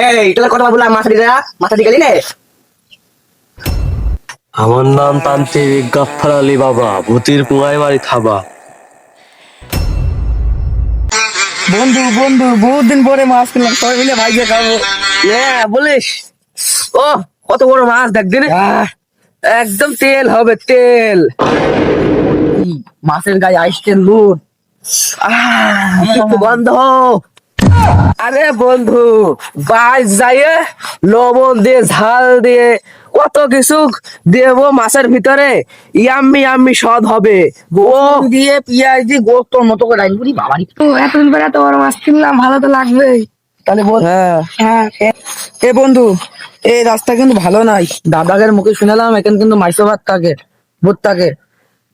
এই তোর কথা বললাম মাথা দিয়ে গেলি নে। আমার নাম তান্ত্রিক গাফফার আলী বাবা, ভূতির পুঙ্গাই মারি থাবা। বন্ধু বন্ধু বহুত দিন পরে মাছ কিনলাম, সবাই মিলে ভাইকে খাবো। বলিস ও কত বড় মাছ দেখ দিনে, একদম তেল হবে তেল। মাছের গায়ে আইসটেন লুট। একটু বন্ধ। আরে বন্ধু, বাইশ যাইয়ে লবণ দিয়ে ঝাল দিয়ে কত কিছু দেবো মাছের ভিতরে, ইয়াম্মি ইয়াম্মি স্বাদ হবে। ও দিয়ে পিঁয়াজ দিয়ে গোস্তর মতো করে রাখবি বাবারি। তো এতদিন পরে এত বড় মাছ কিনলাম, ভালো তো লাগবেই। তাহলে বল। হ্যাঁ এ বন্ধু, এই রাস্তা কিন্তু ভালো নাই। দাদাগের মুখে শুনলাম এখানে কিন্তু মাইসো ভাত থাকে, ভূত থাকে।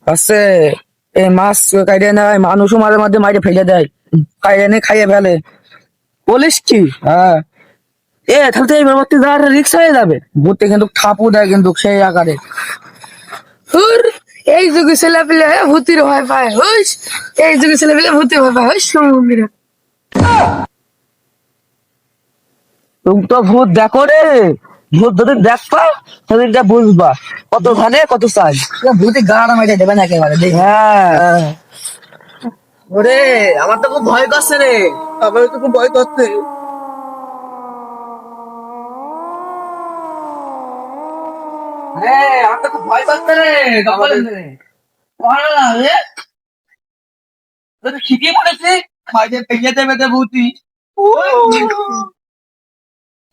আছে এই মাছ কাইড়ে নেয়, মানুষও মাঝে মাঝে মাইরে ফেলে দেয়, কাইড়ে এনে খাইয়ে ফেলে। বলিস কি? হ্যাঁ তাহলে তো এই ব্যাপারটি যাওয়ার রিক্স হয়ে যাবে। ভূতে কিন্তু ঠাপু দেয় কিন্তু সেই আকারে। হুর, এই যুগে ছেলে পেলে ভূতির ভয় পায়, হুস। এই যুগে ছেলে পেলে ভূতির ভয় পায়, হুস। সমুদ্রে তুমি তো ভূত দেখো রে, ভূত যদি দেখবা সেদিনটা বুঝবা কত ধানে কত চাই। ভূতে গাড়া মেরে দেবে না একেবারে, দেখ। হ্যাঁ ওরে, আমার তো খুব ভয় করছে রে। আমার তো খুব ভয় করছে। আমার তো খুব ভয় করছে রে। খিটিয়ে পড়েছে, মাঝে ভেঙে দেবে তো ভূতি।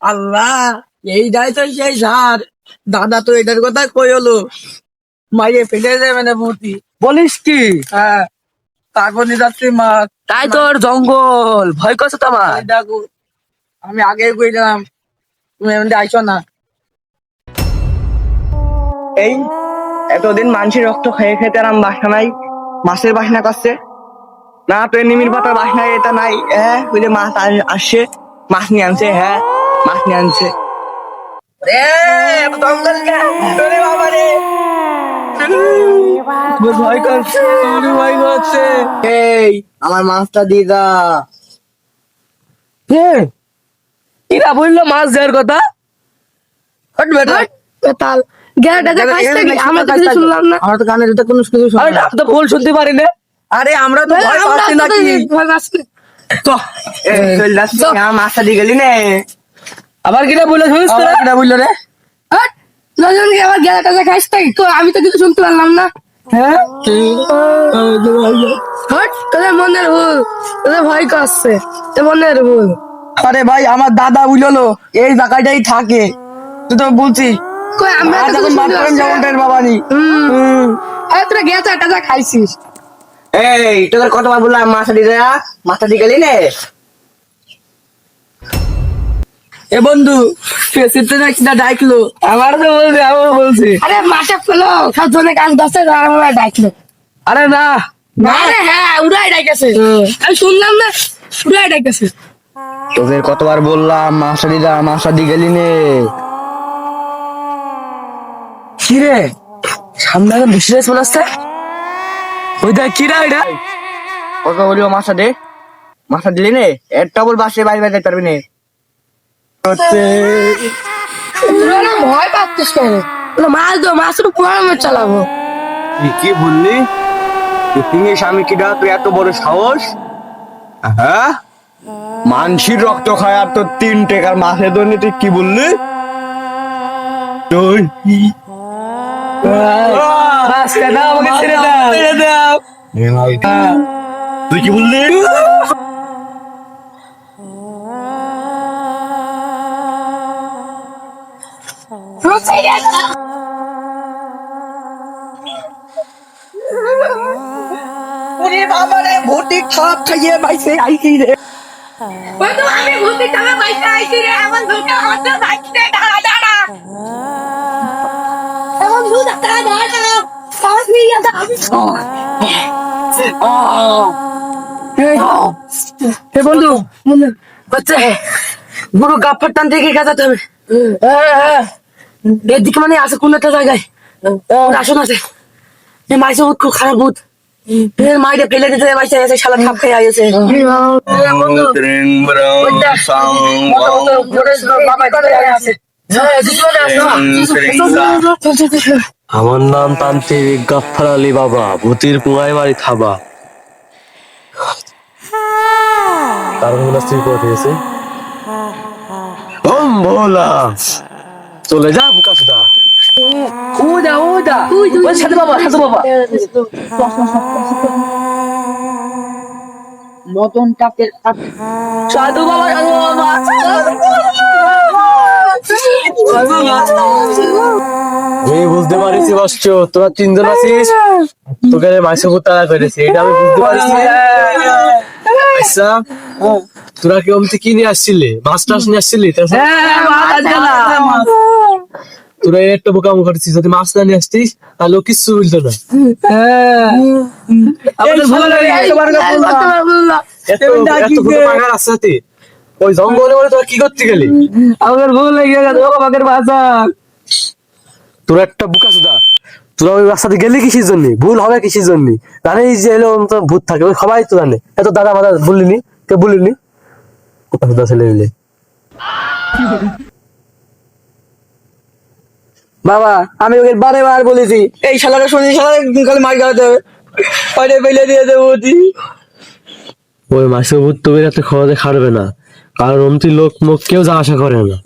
আল্লাহ, এই যাই তো সেই ঝাড়। দাদা তো এটার কথা কই হলো, মাইরে ফেলে দেবে না ভূতি। বলিস কি? হ্যাঁ, তারপর নিয়ে যাচ্ছি মাছ। তাই তোর জঙ্গল ভয় করছে তো আমার। এই দেখো, আমি আগে কইলাম তুমি এমনি আইসো না। এই এতদিন মানুষের রক্ত খেয়ে খেতে আর বাসনা নাই, মাছের বাসনা করছে না। তো নিমির পাতার বাসনা এটা নাই। ওই যে মাছ আসছে, মাছ নিয়ে আনছে। হ্যাঁ, মাছ নিয়ে আনছে। ভয় করছে, ভয় করছে। এই আমার মাছটা দিয়ে দা। কিরা বললো মাছ দেওয়ার কথা? হট বেটা, তাল গেরাটা খাইছ নাকি? আমরা তো কিছু শুনলাম না। আমার তো কানে যেতে কোনো কিছু শুনলাম না। আমি তো ভুল শুনতে পারি না। আরে আমরা তো ভয় পাচ্ছি নাকি? ভয় পাচ্ছি। তো চল যাচ্ছি, আমার মাছটা দিয়ে গেলি নে। আবার কিরা বললো শুনিস তো? কিরা বললো রে? হট, নজন কি আবার গেরাটা খাইছ নাকি? তো আমি তো কিছু শুনতে পারলাম না। হ্যাঁ, হট, তোদের মনের ভুল, তোদের ভয় করছে, তোর মনের ভুল। আরে ভাই, আমার দাদা বুঝলো এই জায়গাটাই থাকে। তুই তো বলছিস কই আমরা তো যখন কিছু মাছ শুনতে করেন পাচ্ছি না। যেমন টের বাবানি। আরে তোরা গেরাটা খাইছিস? এই তোদের কতবার বললাম মাছটা দিয়ে দে, মাছটা দিয়ে গেলি নে। এ বন্ধু, ফেসিতে না কিনা ডাকলো। আমার তো বলছি, আমিও বলছি। আরে মাঠে ফেলো, সব জনে কাজ দশে আমরা ডাকলো। আরে না না রে, হ্যাঁ উড়াই ডাকেছে। আমি শুনলাম না, উড়াই ডাকেছে। তোদের কতবার বললাম মাছটা দিয়ে দে, মাছটা দিয়ে গেলি নে। কি রে, সামনে একটা বসে চলে আসছে। ওই দেখ কিরা এটা। কত বলিও মাছটা দে, মাছটা দিলি নে। একটা বল বাসে বাইরে বাইরে যেতে পারবি নে। তোরা না ভয় পাচ্ছিস কেন? মাছ দো, মাছের উপর আমি চালাবো। তুই কি বললি? তুই স্বামী কিরা, তুই এত বড় সাহস? হ্যাঁ, মানসির রক্ত খায় আর তোর 3 টাকার মাছের জন্য তুই কি বললি? তুই আমাকে ছেড়ে দাও। তুই কি বললি? ওরে বাবা রে, ভূতি খাপ খাইয়ে বাইসে আইছি রে। ওই তো আমি ভূতি খাপে বাইসে আইছি রে, আমার ভূতি আমার তো বাইসে দাঁড়া দাঁড়া। এমন ভূত দাঁড়া দাঁড়া, সাহস নিয়ে যা আমি। হে বন্ধু, বাচ্চা পুরো গাফার টান থেকে কাটাতে হবে। এদিকে মানে আছে কোন একটা জায়গায় আসন আছে। এই মাইসে ভূত, খুব খারাপ ভূত। এর মাইরে ফেলে দিতে বাইসে এসে শালা ঠাপ খেয়ে আইছে ত্রিং ব্রং সাং বাবা করে আছে আমার নাম তান্ত্রিক গাফফার আলী বাবা, ভূতির কুয়ায় বাড়ি থাবা। কারণ হলো স্ত্রী কোথা গেছে? ওম ভোলা, চলে যা বুকাসুদা। উদা ওই সাথে বাবা নতুন টাকের সাধু বাবা আমি বুঝতে পারিছি বসছ, তোরা তিনজন আছিস, তোকে মাইসে তারা করেছে, এটা আমি বুঝতে পারিছি। আচ্ছা, তোরা কি অমতি কি নিয়ে আসছিলি? মাছ টাছ নিয়ে আসছিলি? তোরা একটা বোকামো করছিস, যদি মাছ না নিয়ে আসতিস তাহলে কিচ্ছু বলতো না। ওই জঙ্গলে বলে তোরা কি করতে গেলি? আমাদের ভুল লেগে গেছে বাবাকের বাসা তোরা একটা বুকাসুদা, তোরা ওই রাস্তাতে গেলি কিসের জন্য? ভুল হবে কিসের জন্য? জানিস যে এলো ভূত থাকে, ওই সবাই তো জানে। এত দাদা মাদা বললিনি, কেউ বলিনি। বুকাসুদা ছেলে মিলে বাবা, আমি ওকে বারে বার বলেছি এই শালাটা শুনে শালা কালে মার খাওয়াতে হবে পাইলে ফেলে দিয়ে দেবো ওই মাসে ভূত তোকে রাতে খাওয়াতে খাড়বে না, কারণ অমতি লোক মুখ কেউ যা আশা করে না।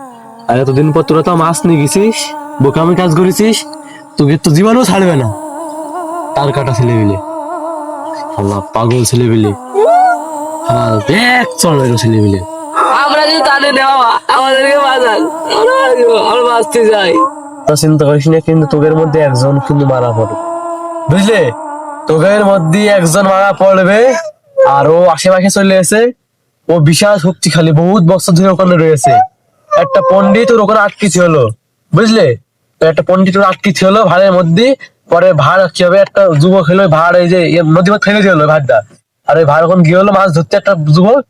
আর এতদিন পর তোরা তো মাছ নিয়ে গেছিস, বোকামি কাজ করেছিস, তোকে তো জীবনও ছাড়বে না। তার কাটা ছেলে মিলে আল্লাহ, পাগল ছেলে মিলে দেখ চলে ছেলে মিলে। আমরা যদি তাদের দেওয়া আমাদেরকে বাজান আমরা বাঁচতে যাই। চিন্তা করিস না, কিন্তু তোদের মধ্যে একজন কিন্তু মারা পড়বে, বুঝলে? তোদের মধ্যে একজন মারা পড়বে। আর ও আশেপাশে চলে এসে, ও বিশাল শক্তিশালী, বহুত বছর ধরে ওখানে রয়েছে। একটা পন্ডিত ওর ওখানে আটকিছি হলো, বুঝলে? তো একটা পন্ডিত ওর আটকিছি হলো ভাড়ের মধ্যে। পরে ভাড় কি হবে, একটা যুবক হলো ভাড়, এই যে নদী পথ ফেলে দিল ভাড়টা। আর ওই ভাড় ওখানে গিয়ে হলো মাছ ধরতে একটা যুবক।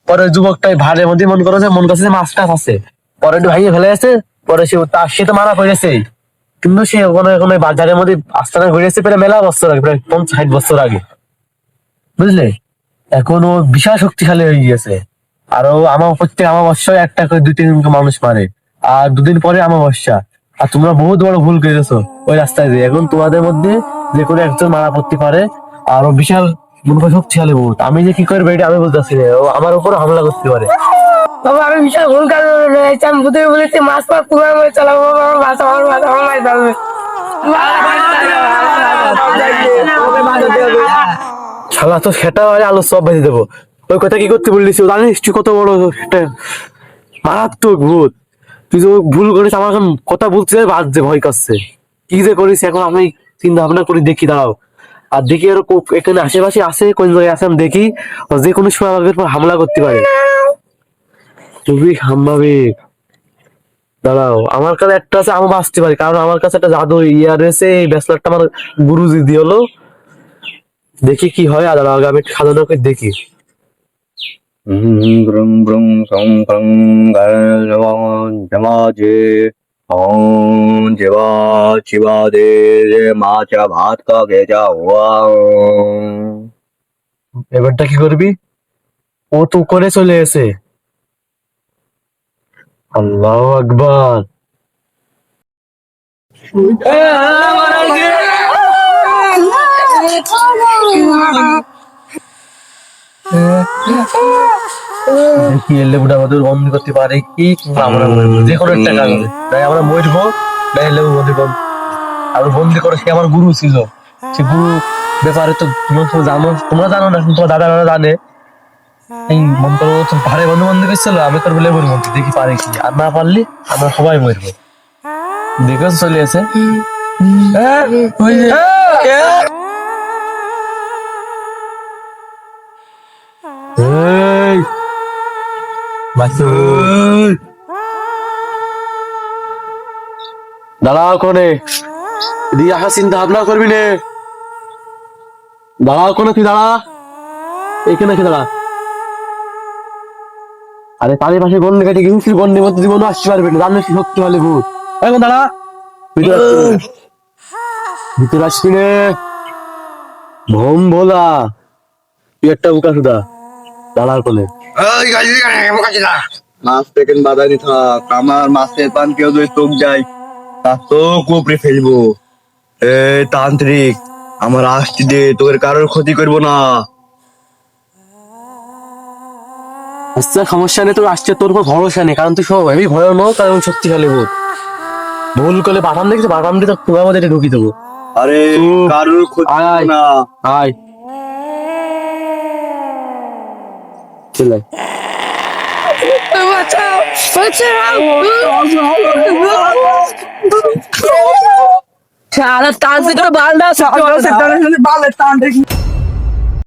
পরে ওই যুবকটা ভাড়ের মধ্যে মন করছে যে মাছ টাছ আছে। পরে একটু ভাঙিয়ে ফেলে গেছে। পরে সে তো মারা পড়েছে, কিন্তু সে ওখানে ওখানে বাজারের মধ্যে আস্তানা ঘুরেছে প্রায় মেলা বছর আগে, প্রায় 50-60 বছর আগে, বুঝলে? এখন ও বিশাল শক্তিশালী হয়ে গিয়েছে। আর ও প্রত্যেক অমাবস্যায় একটা করে 2-3 মানুষ মারে। আর দুদিন পরে অমাবস্যা। আর তোমরা বহুত বড় ভুল করেছো ওই রাস্তায় দিয়ে। এখন তোমাদের মধ্যে যে কোনো একজন মারা পড়তে পারে। আর ও বিশাল মনে করো শক্তিশালী ভূত। আমি যে কি করবো এটা আমি বলতেছি না, ও আমার উপর হামলা করতে পারে। বাবা, আমি বিশাল ভুল কাজ রয়েছে। আমি ভূতে বলেছি মাছ পাক কুমার মধ্যে চালাবো, আমার মাছ আমার মাছ ধরবে। শালা তো সেটা আলো সব ভেজে দেবো। ওই কথা কি করতে বললিস? জানিস তুই কত বড় একটা মারাত্মক ভূত? তুই যে ভুল করিস, আমার এখন কথা বলতে বাদ যে ভয় করছে। কি যে করিস এখন আমি চিন্তা ভাবনা করি, দেখি দাঁড়াও। আর দেখি আরো এখানে আশেপাশে আছে, কোন জায়গায় আছে আমি দেখি। যে কোনো সময় আমাদের উপর হামলা করতে পারে। খুবই সাম্ভাবিক। দাঁড়াও, আমার কাছে একটা আছে, আমি বাঁচতে পারি, কারণ আমার কাছে একটা জাদু ইয়া রয়েছে। এই ব্যাচলারটা আমার গুরুজি দিয়ে হলো। দেখি কি হয়। আর দাঁড়াও, আমি সাধনা করে দেখি। ব্রং ব্রং সং ফং জমাজে ওম জীবা শিবা দে মাচা ভাত কা গে যাওয়া। এবারটা কি করবি? ও তো করে চলে এসে। আল্লাহু আকবার। দেখি এলে বুড়া আমাদের বন্ধ করতে পারে কি? আমরা মরবো, যে কোনো একটা কাজ হবে। তাই আমরা মরবো, তাই এলে বন্ধ করবো। আর বন্দি করে সে আমার গুরু ছিল। সে গুরু ব্যাপারে তো তোমরা তো জানো, তোমরা জানো না, তোমার দাদা জানে। এই মন্ত্র ভারে বন্ধু বন্ধু করছিল, আমি তোর বলে বলবো, দেখি পারে কি। আর না পারলি আমরা সবাই মরবো। দেখে চলে এসে এই বাচ্চু দাঁড়াও, কোনে এদিকে আসার চিন্তা ভাবনা করবি নে। দাঁড়াও, কোনে তুই দাঁড়া, এইখানে কি দাঁড়া। আরে তাদের পাশে গন্ডে কেটে গেছিস, গন্ডের মধ্যে জীবন আসতে পারবে না, জানিস শক্তি হলে ভূত। এখন দাঁড়া, ভিতরে আসবি নে। ভোম ভোলা তুই একটা বুকা সুদা দাঁড়ার কোলে মাছ থেকে বাদানি থাক, আমার মাছের পান কেউ যদি চোখ যায় তার চোখ উপড়ে ফেলবো। এ তান্ত্রিক, আমার আসতে দে, তোর কারোর ক্ষতি করবো না। আচ্ছা সমস্যা নেই, তোর আসছে তোর উপর ভরসা নেই, কারণ তুই সব হেবি ভয়ানক কারণ শক্তিশালী ভূত। ভুল করলে বাটাম দেখেছি, বাটাম দিয়ে তোর কুয়া মধ্যে ঢুকি দেবো। আরে কারোর ক্ষতি আয় করবো আয় না। আয় চলে বাঁচাও, বাঁচাও। শালা তান্ত্রিক বালটা, বালের তান্ত্রিক।